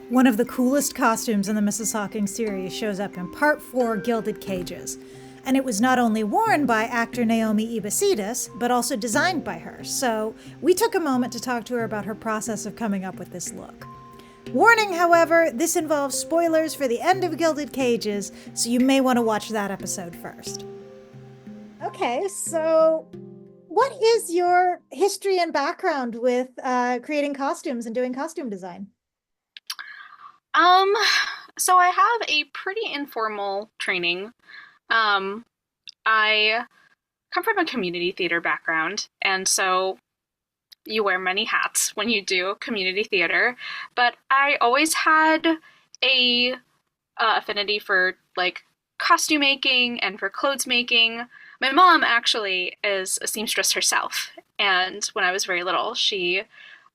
One of the coolest costumes in the Mrs. Hawking series shows up in Part 4, Gilded Cages. And it was not only worn by actor Naomi Ibasitas, but also designed by her. So we took a moment to talk to her about her process of coming up with this look. Warning, however, this involves spoilers for the end of Gilded Cages, so you may want to watch that episode first. Okay, so what is your history and background with creating costumes and doing costume design? Um, so I have a pretty informal training. Um, I come from a community theater background, and so you wear many hats when you do community theater. But I always had a affinity for like costume making and for clothes making. My mom actually is a seamstress herself, and when I was very little, she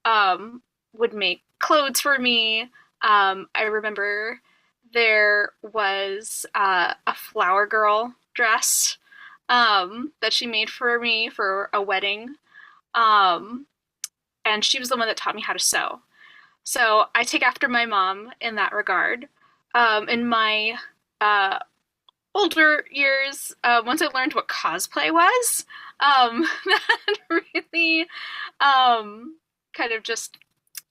would make clothes for me. I remember there was a flower girl dress that she made for me for a wedding. Um, and she was the one that taught me how to sew. So I take after my mom in that regard. In my uh, older years, once I learned what cosplay was, that really kind of just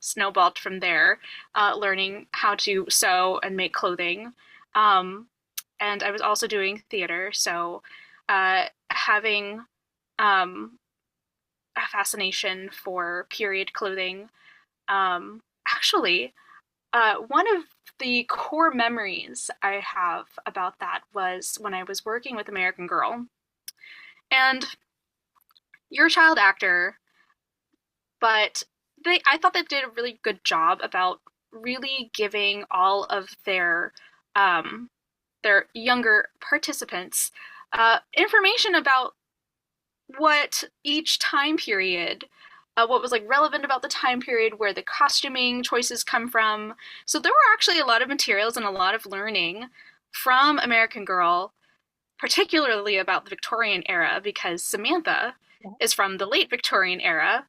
snowballed from there, learning how to sew and make clothing. Um, and I was also doing theater, so having um, a fascination for period clothing. Actually, one of the core memories I have about that was when I was working with American Girl. And you're a child actor, but I thought they did a really good job about really giving all of um, their younger participants information about what each time period, what was like relevant about the time period, where the costuming choices come from. So there were actually a lot of materials and a lot of learning from American Girl, particularly about the Victorian era, because Samantha is from the late Victorian era.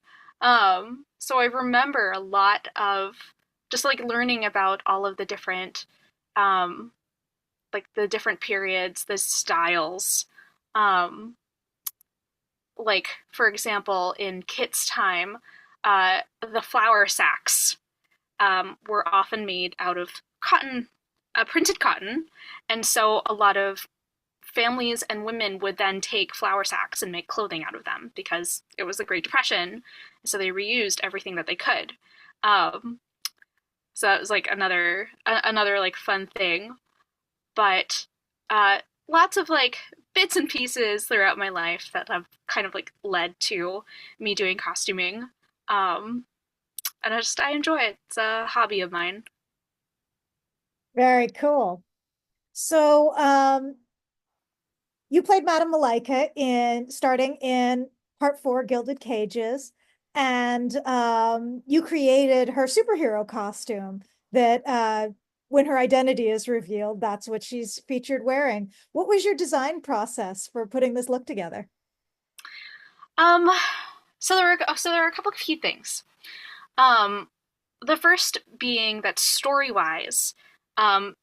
So I remember a lot of just like learning about all of the different, um, like the different periods, the styles. Um, like for example, in Kit's time, the flour sacks were often made out of cotton, printed cotton, and so a lot of families and women would then take flour sacks and make clothing out of them because it was the Great Depression, so they reused everything that they could. Um, so that was like another like fun thing. But lots of like bits and pieces throughout my life that have kind of like led to me doing costuming. Um, and I enjoy it. It's a hobby of mine. Very cool. So, you played Madame Malika in starting in Part 4, Gilded Cages, and you created her superhero costume that when her identity is revealed, that's what she's featured wearing. What was your design process for putting this look together? Um, so there are a couple of key things. Um, the first being that story wise, um,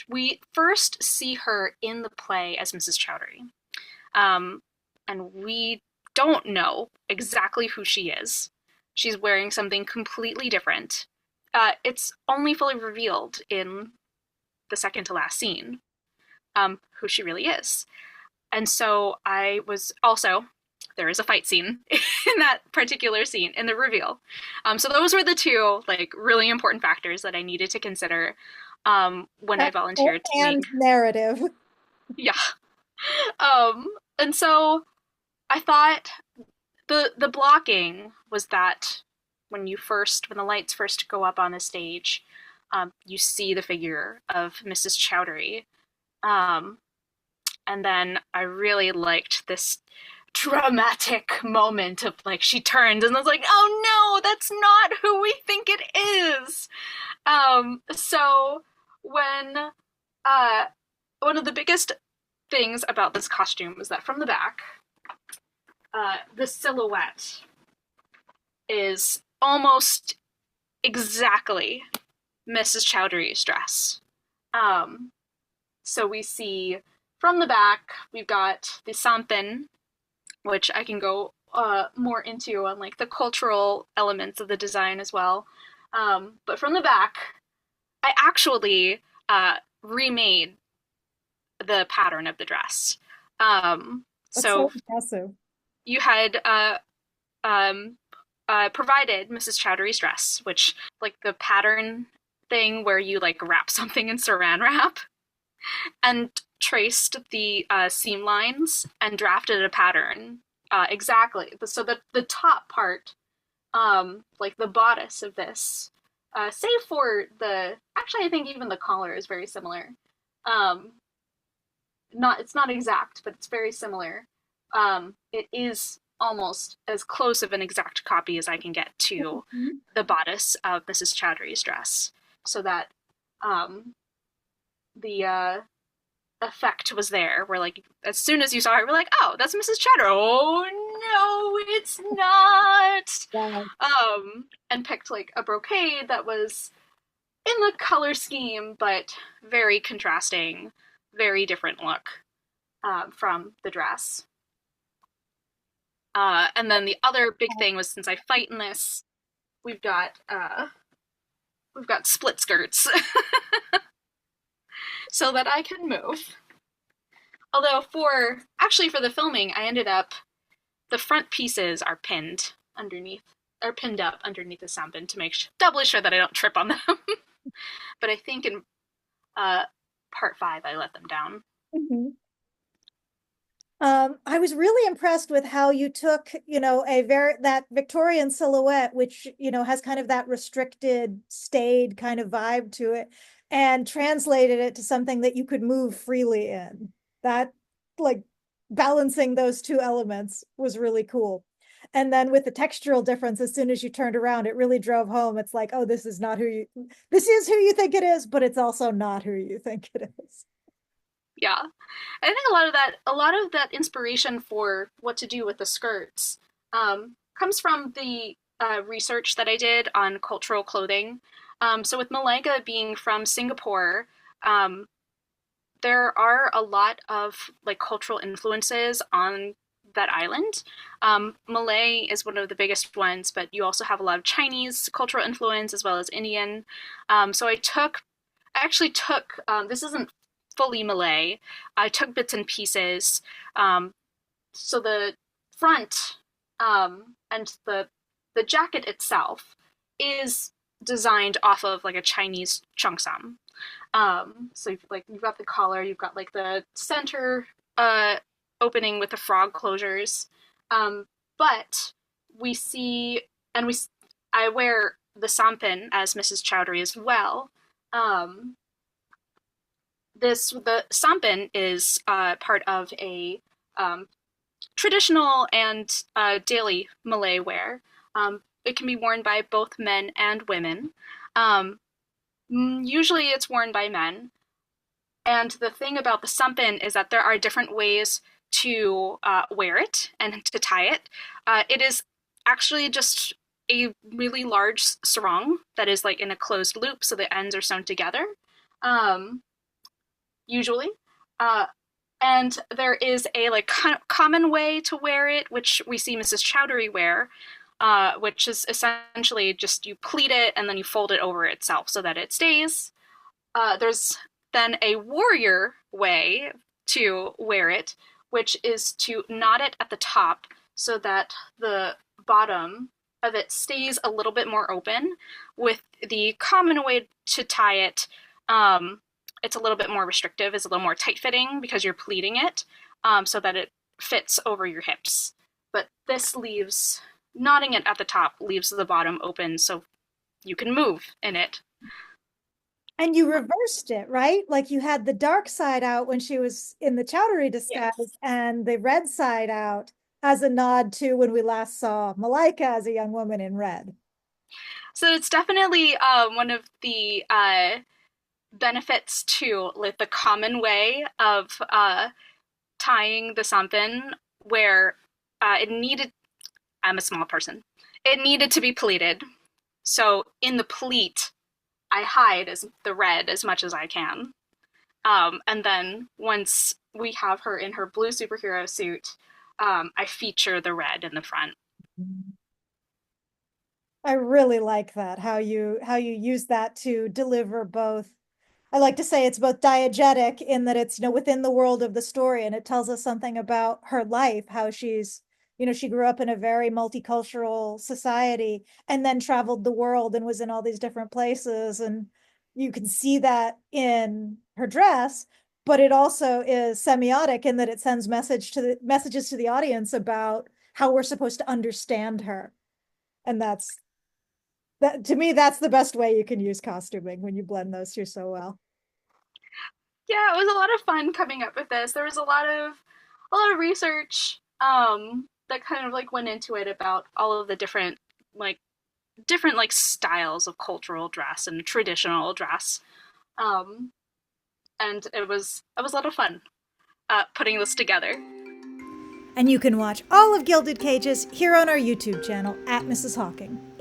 we first see her in the play as Mrs. Chowdhury. Um, and we don't know exactly who she is. She's wearing something completely different. It's only fully revealed in the second to last scene, who she really is. And so I was also, there is a fight scene in that particular scene in the reveal. So those were the two like really important factors that I needed to consider when I volunteered to make. And narrative. Yeah. And so I thought the blocking was that when the lights first go up on the stage, you see the figure of Mrs. Chowdhury. Um, and then I really liked this dramatic moment of like she turned and was like, oh no, that's not who we think it is. So when one of the biggest things about this costume is that from the back, the silhouette is almost exactly Mrs. Chowdhury's dress. Um, so we see from the back, we've got the sampan, which I can go more into on like the cultural elements of the design as well. But from the back, I actually remade the pattern of the dress. That's so So impressive. you had um, provided Mrs. Chowdhury's dress, which like the pattern thing where you like wrap something in saran wrap, and traced the seam lines and drafted a pattern exactly. So the top part, like the bodice of this, save for the actually I think even the collar is very similar. Um, not it's not exact, but it's very similar. It is almost as close of an exact copy as I can get to Mhm. the bodice of Mrs. Chowdhury's dress, so that um, the effect was there. Where like as soon as you saw her, we're like, oh, that's Mrs. Chowdhury. Oh no, it's not. Wow. And picked like a brocade that was in the color scheme, but very contrasting, very different look from the dress. And then the other big thing was since I fight in this, we've got uh, we've got split skirts so that I can move. Although for the filming, I ended up the front pieces are pinned up underneath the sampan to make doubly sure that I don't trip on them. But I think in uh, part 5 I let them down. Mhm. I was really impressed with how you took, that Victorian silhouette, which, has kind of that restricted, staid kind of vibe to it, and translated it to something that you could move freely in. That, like, balancing those two elements was really cool. And then with the textural difference, as soon as you turned around, it really drove home. It's like, oh, this is who you think it is, but it's also not who you think it is. Yeah, I think a lot of that inspiration for what to do with the skirts comes from the research that I did on cultural clothing. So with Malaga being from Singapore, um, there are a lot of like cultural influences on that island. Malay is one of the biggest ones, but you also have a lot of Chinese cultural influence as well as Indian. So I actually took, this isn't fully Malay. I took bits and pieces. Um, so the front and the jacket itself is designed off of like a Chinese cheongsam. So you've got the collar, you've got like the center uh, opening with the frog closures, but we see and we I wear the sampan as Mrs. Chowdhury as well. Um, the sampan is part of a um, traditional and daily Malay wear. It can be worn by both men and women. Um, Usually, it's worn by men. And the thing about the sampan is that there are different ways to wear it and to tie it. It is actually just a really large sarong that is like in a closed loop, so the ends are sewn together. Um, Usually. Uh, and there is a like common way to wear it, which we see Mrs. Chowdhury wear, which is essentially just you pleat it and then you fold it over itself so that it stays. There's then a warrior way to wear it, which is to knot it at the top so that the bottom of it stays a little bit more open. With the common way to tie it, um, it's a little bit more restrictive, it's a little more tight fitting because you're pleating it so that it fits over your hips. But this leaves, knotting it at the top leaves the bottom open so you can move in it. And you reversed it, right? Like you had the dark side out when she was in the Chowdhury Yes. disguise and the red side out as a nod to when we last saw Malika as a young woman in red. So it's definitely one of the benefits to like the common way of tying the sampan, where it needed. I'm a small person. It needed to be pleated. So in the pleat, I hide as the red as much as I can. And then once we have her in her blue superhero suit, I feature the red in the front. I really like that, how you use that to deliver both. I like to say it's both diegetic in that it's, within the world of the story, and it tells us something about her life, how she grew up in a very multicultural society and then traveled the world and was in all these different places. And you can see that in her dress, but it also is semiotic in that it sends messages to the audience about how we're supposed to understand her. And that, to me, that's the best way you can use costuming, when you blend those two so well. Yeah, it was a lot of fun coming up with this. There was a lot of research that kind of like went into it about all of the like different styles of cultural dress and traditional dress. Um, and it was a lot of fun putting this together. And you can watch all of Gilded Cages here on our YouTube channel at Mrs. Hawking.